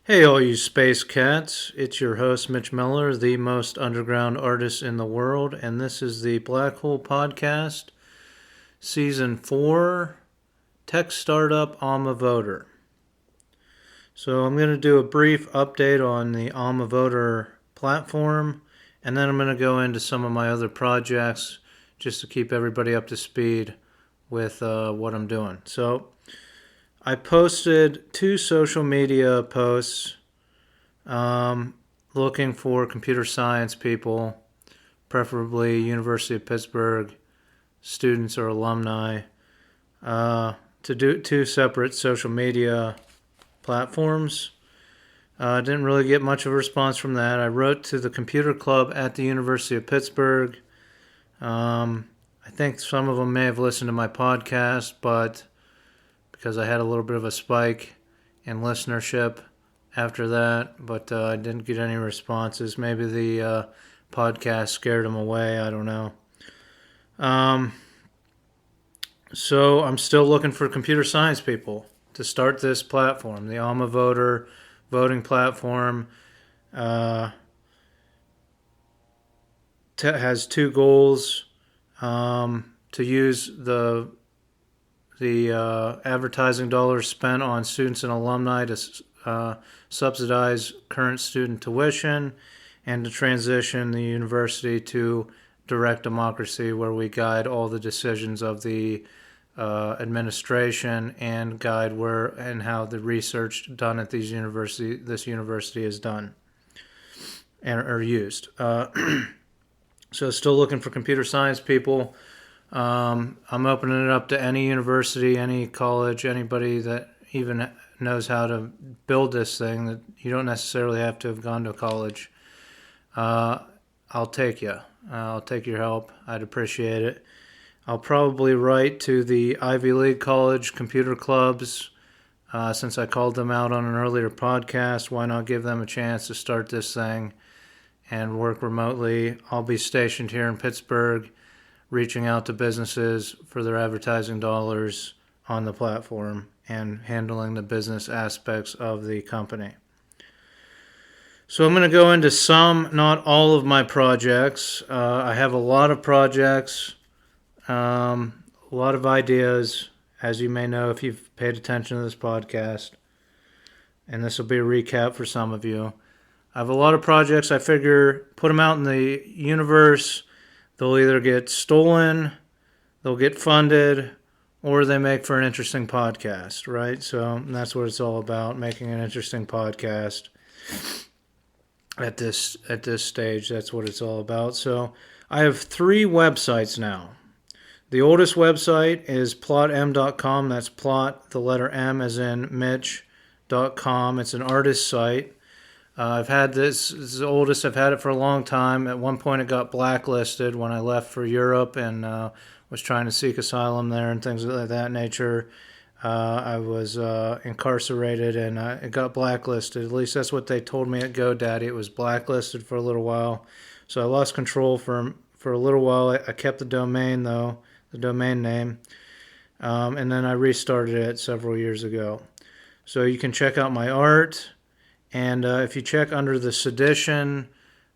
Hey, all you space cats. It's your host, Mitch Miller, the most underground artist in the world, and this is the Black Hole Podcast, Season 4, Tech Startup Alma Voter. So, I'm going to do a brief update on the Alma Voter platform, and then I'm going to go into some of my other projects just to keep everybody up to speed with what I'm doing. So, I posted 2 social media posts looking for computer science people, preferably University of Pittsburgh students or alumni, to do 2 separate social media platforms. Didn't really get much of a response from that. I wrote to the computer club at the University of Pittsburgh. I think some of them may have listened to my podcast, but because I had a little bit of a spike in listenership after that, but I didn't get any responses. Maybe the podcast scared them away. I don't know. So I'm still looking for computer science people to start this platform, the Alma Voter voting platform. Has 2 goals: to use the advertising dollars spent on students and alumni to subsidize current student tuition, and to transition the university to direct democracy, where we guide all the decisions of the administration and guide where and how the research done at this university is done or used. So still looking for computer science people. I'm opening it up to any university, any college, anybody that even knows how to build this thing. That you don't necessarily have to have gone to college. I'll take you. I'll take your help. I'd appreciate it. I'll probably write to the Ivy League college computer clubs, since I called them out on an earlier podcast. Why not give them a chance to start this thing and work remotely? I'll be stationed here in Pittsburgh, reaching out to businesses for their advertising dollars on the platform and handling the business aspects of the company. So I'm going to go into some, not all of my projects. I have a lot of projects, a lot of ideas, as you may know if you've paid attention to this podcast. And this will be a recap for some of you. I have a lot of projects. I figure put them out in the universe. They'll either get stolen, they'll get funded, or they make for an interesting podcast, right? So that's what it's all about, making an interesting podcast at this stage. That's what it's all about. So I have 3 websites now. The oldest website is plotm.com. That's plot, the letter M as in Mitch.com. It's an artist site. I've had this is the oldest. I've had it for a long time. At one point, it got blacklisted when I left for Europe and was trying to seek asylum there and things of that nature. I was incarcerated and it got blacklisted. At least that's what they told me at GoDaddy. It was blacklisted for a little while. So I lost control for a little while. I kept the domain, though, the domain name. And then I restarted it several years ago. So you can check out my art. And if you check under the Sedition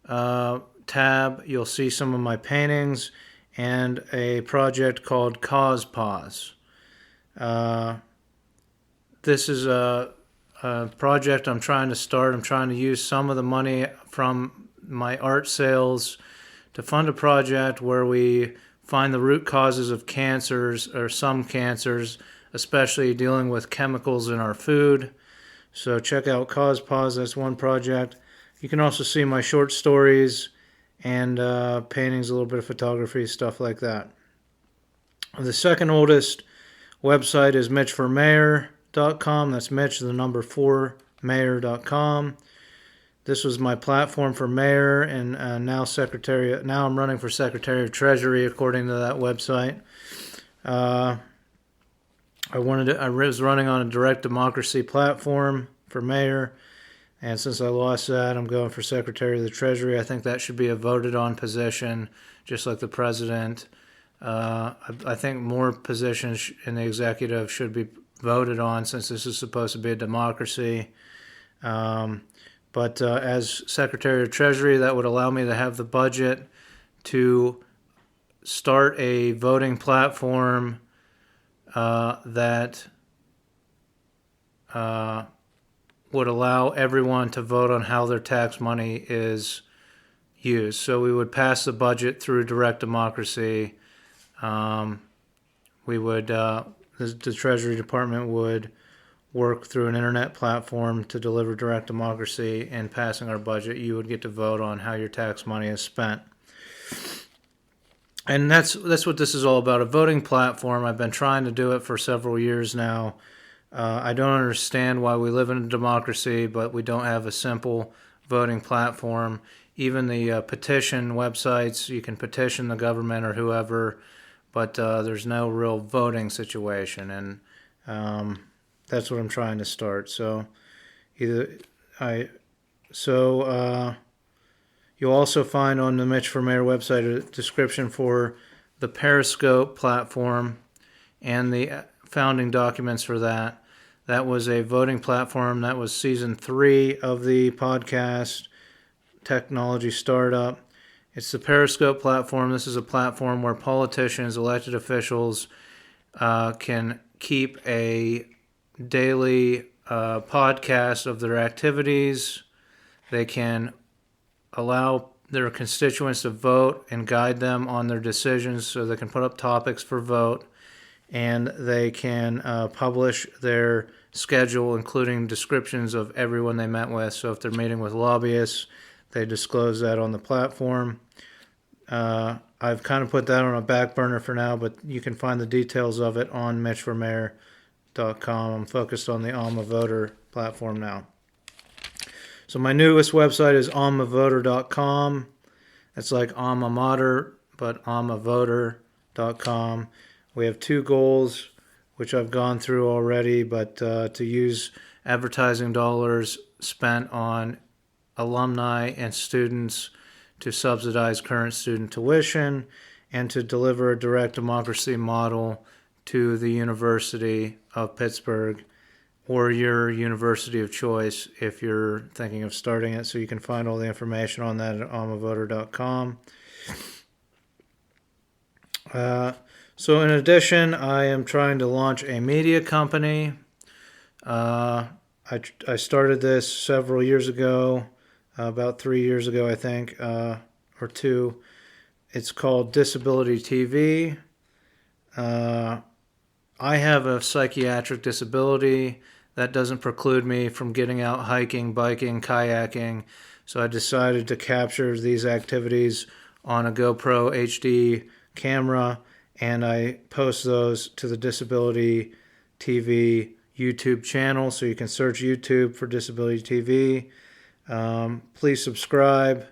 tab, you'll see some of my paintings and a project called Cause Pause. This is a project I'm trying to start. I'm trying to use some of the money from my art sales to fund a project where we find the root causes of cancers, or some cancers, especially dealing with chemicals in our food. So check out Cause Pause. That's one project. You can also see my short stories and paintings, a little bit of photography, stuff like that. The second oldest website is MitchForMayor.com. That's Mitch, the number 4, mayor.com. This was my platform for mayor and now secretary. Now I'm running for Secretary of Treasury, according to that website. I was running on a direct democracy platform for mayor, and since I lost that, I'm going for Secretary of the Treasury. I think that should be a voted on position, just like the president. I think more positions in the executive should be voted on, since this is supposed to be a democracy. But as Secretary of Treasury, that would allow me to have the budget to start a voting platform that would allow everyone to vote on how their tax money is used. So we would pass the budget through direct democracy. The Treasury Department would work through an internet platform to deliver direct democracy. And passing our budget, you would get to vote on how your tax money is spent. And that's what this is all about, a voting platform. I've been trying to do it for several years now. I don't understand why we live in a democracy, but we don't have a simple voting platform. Even the petition websites, you can petition the government or whoever, but there's no real voting situation, and that's what I'm trying to start. So, you'll also find on the Mitch for Mayor website a description for the Periscope platform and the founding documents for that. That was a voting platform. That was season 3 of the podcast, Technology Startup. It's the Periscope platform. This is a platform where politicians, elected officials, can keep a daily podcast of their activities. They can allow their constituents to vote and guide them on their decisions, so they can put up topics for vote, and they can publish their schedule, including descriptions of everyone they met with. So if they're meeting with lobbyists, they disclose that on the platform. I've kind of put that on a back burner for now, but you can find the details of it on mitchformayor.com. I'm focused on the Alma Voter platform now. So my newest website is almavoter.com. It's like alma mater, but almavoter.com. We have 2 goals, which I've gone through already, but to use advertising dollars spent on alumni and students to subsidize current student tuition, and to deliver a direct democracy model to the University of Pittsburgh or your university of choice if you're thinking of starting it. So you can find all the information on that at almavoter.com. So in addition, I am trying to launch a media company. I started this several years ago, about 3 years ago, I think, or 2. It's called Disability TV. I have a psychiatric disability. That doesn't preclude me from getting out hiking, biking, kayaking. So I decided to capture these activities on a GoPro HD camera, and I post those to the Disability TV YouTube channel. So you can search YouTube for Disability TV. Please subscribe.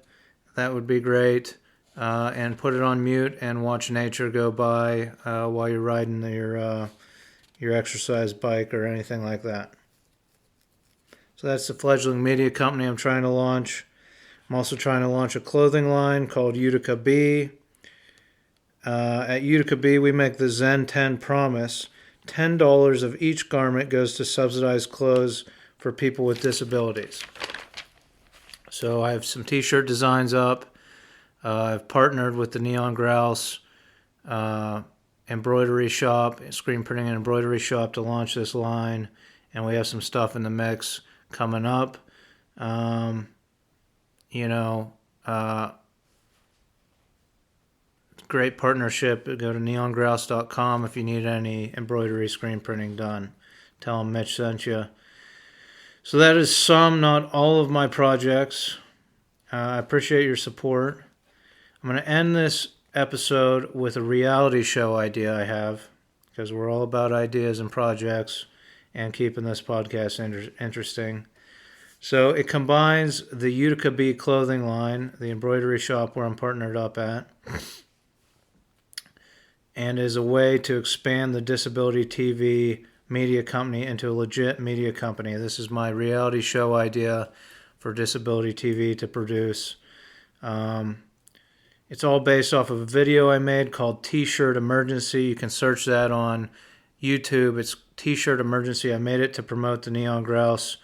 That would be great. And put it on mute and watch nature go by while you're riding your exercise bike or anything like that. So that's the fledgling media company I'm trying to launch. I'm also trying to launch a clothing line called Utica Bee. At Utica Bee, we make the Zen 10 promise. $10 of each garment goes to subsidized clothes for people with disabilities. So I have some t-shirt designs up. I've partnered with the Neon Grouse embroidery shop, screen printing and embroidery shop, to launch this line. And we have some stuff in the mix coming up. Great partnership. Go to neongrouse.com if you need any embroidery screen printing done. Tell them Mitch sent you. So that is some, not all of my projects. I appreciate your support. I'm going to end this episode with a reality show idea I have, because we're all about ideas and projects and keeping this podcast interesting. So it combines the Utica Bee clothing line, the embroidery shop where I'm partnered up at, and is a way to expand the Disability TV media company into a legit media company. This is my reality show idea for Disability TV to produce. It's all based off of a video I made called T-Shirt Emergency. You can search that on YouTube. It's T-Shirt Emergency. I made it to promote the Neon Grouse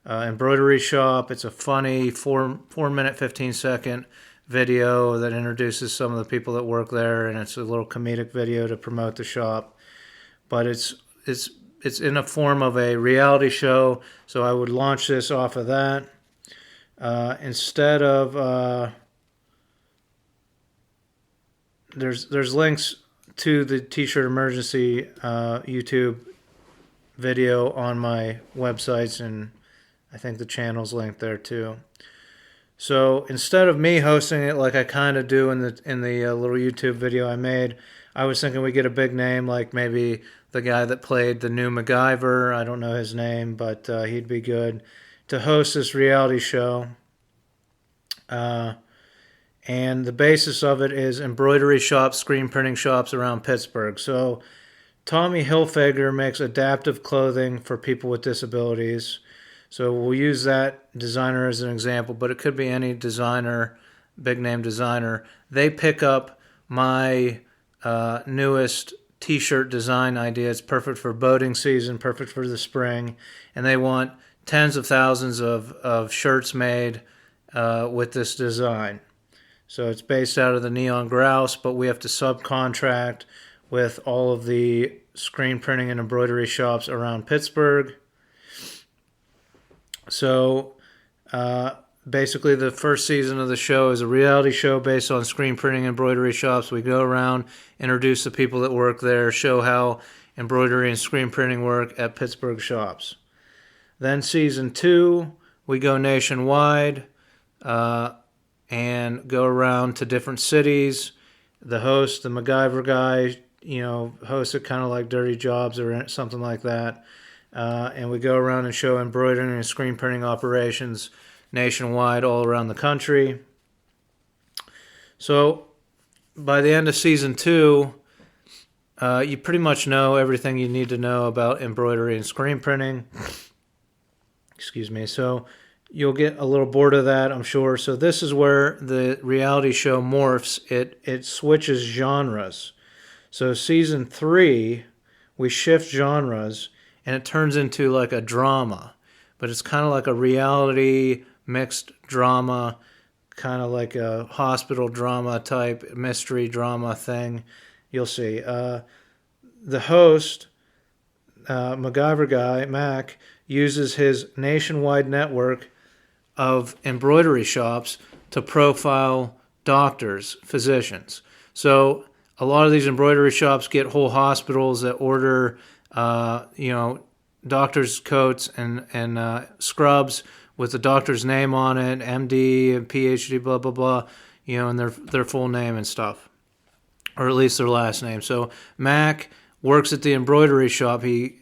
embroidery shop. It's a funny 4 minute, 15-second video that introduces some of the people that work there, and it's a little comedic video to promote the shop. But it's in a form of a reality show, so I would launch this off of that. Instead of there's links to the T-shirt emergency YouTube video on my websites, and I think the channel's linked there too. So instead of me hosting it like I kind of do in the little YouTube video I made, I was thinking we get a big name, like maybe the guy that played the new MacGyver. I don't know his name, but he'd be good to host this reality show. And the basis of it is embroidery shops, screen printing shops around Pittsburgh. So Tommy Hilfiger makes adaptive clothing for people with disabilities. So we'll use that designer as an example, but it could be any designer, big name designer. They pick up my newest t-shirt design idea. It's perfect for boating season, perfect for the spring, and they want tens of thousands of shirts made with this design. So it's based out of the Neon Grouse, but we have to subcontract with all of the screen printing and embroidery shops around Pittsburgh. So basically the first season of the show is a reality show based on screen printing and embroidery shops. We go around, introduce the people that work there, show how embroidery and screen printing work at Pittsburgh shops. Then season 2, we go nationwide and go around to different cities. The host, the MacGyver guy, hosts it kind of like Dirty Jobs or something like that. And we go around and show embroidery and screen printing operations nationwide all around the country. So by the end of season 2, you pretty much know everything you need to know about embroidery and screen printing. Excuse me. So you'll get a little bored of that, I'm sure. So this is where the reality show morphs. It switches genres. So season 3, we shift genres, and it turns into like a drama. But it's kind of like a reality mixed drama, kind of like a hospital drama type, mystery drama thing. You'll see. The host, MacGyver guy, Mac, uses his nationwide network of embroidery shops to profile doctors, physicians. So a lot of these embroidery shops get whole hospitals that order, doctor's coats and scrubs with the doctor's name on it, MD and PhD, blah, blah, blah, and their full name and stuff, or at least their last name. So Mac works at the embroidery shop. He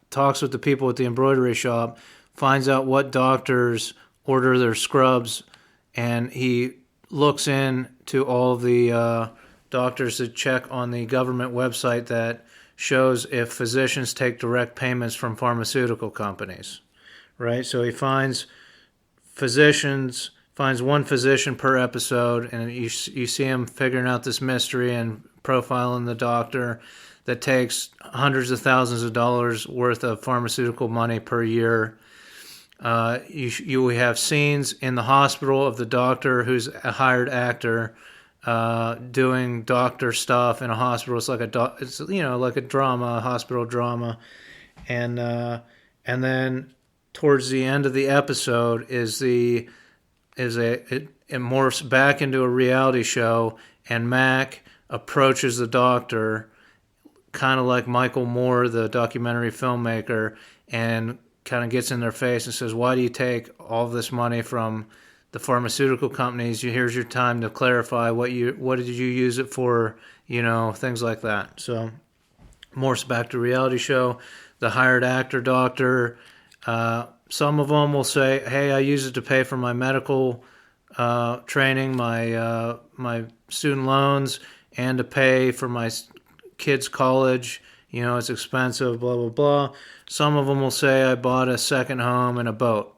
talks with the people at the embroidery shop, finds out what doctors order their scrubs, and he looks into all the doctors that check on the government website that shows if physicians take direct payments from pharmaceutical companies, right? So he finds one physician per episode, and you see him figuring out this mystery and profiling the doctor that takes hundreds of thousands of dollars worth of pharmaceutical money per year. You have scenes in the hospital of the doctor who's a hired actor doing doctor stuff in a hospital. It's like like a drama, a hospital drama, and then towards the end of the episode it morphs back into a reality show, and Mac approaches the doctor, kind of like Michael Moore, the documentary filmmaker, and kind of gets in their face and says, "Why do you take all this money from the pharmaceutical companies? Here's your time to clarify what did you use it for?" Things like that. So morphs back to reality show. The hired actor doctor, some of them will say, "Hey, I use it to pay for my medical training, my student loans, and to pay for my kids' college. It's expensive, blah, blah, blah." Some of them will say, "I bought a second home and a boat."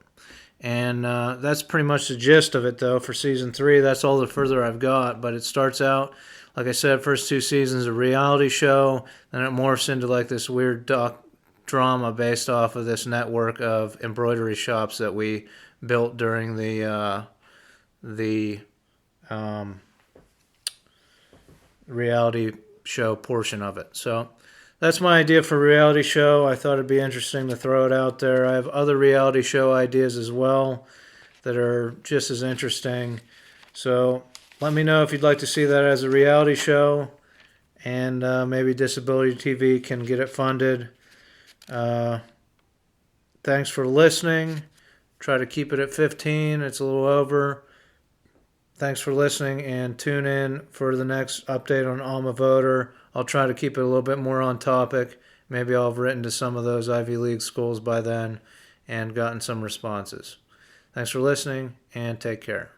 And that's pretty much the gist of it, though, for season 3. That's all the further I've got. But it starts out, like I said, first 2 seasons, a reality show. Then it morphs into like this weird drama based off of this network of embroidery shops that we built during the reality show portion of it. So that's my idea for a reality show. I thought it'd be interesting to throw it out there. I have other reality show ideas as well that are just as interesting. So let me know if you'd like to see that as a reality show, and maybe Disability TV can get it funded. Thanks for listening. Try to keep it at 15. It's a little over. Thanks for listening, and tune in for the next update on Alma Voter. I'll try to keep it a little bit more on topic. Maybe I'll have written to some of those Ivy League schools by then and gotten some responses. Thanks for listening, and take care.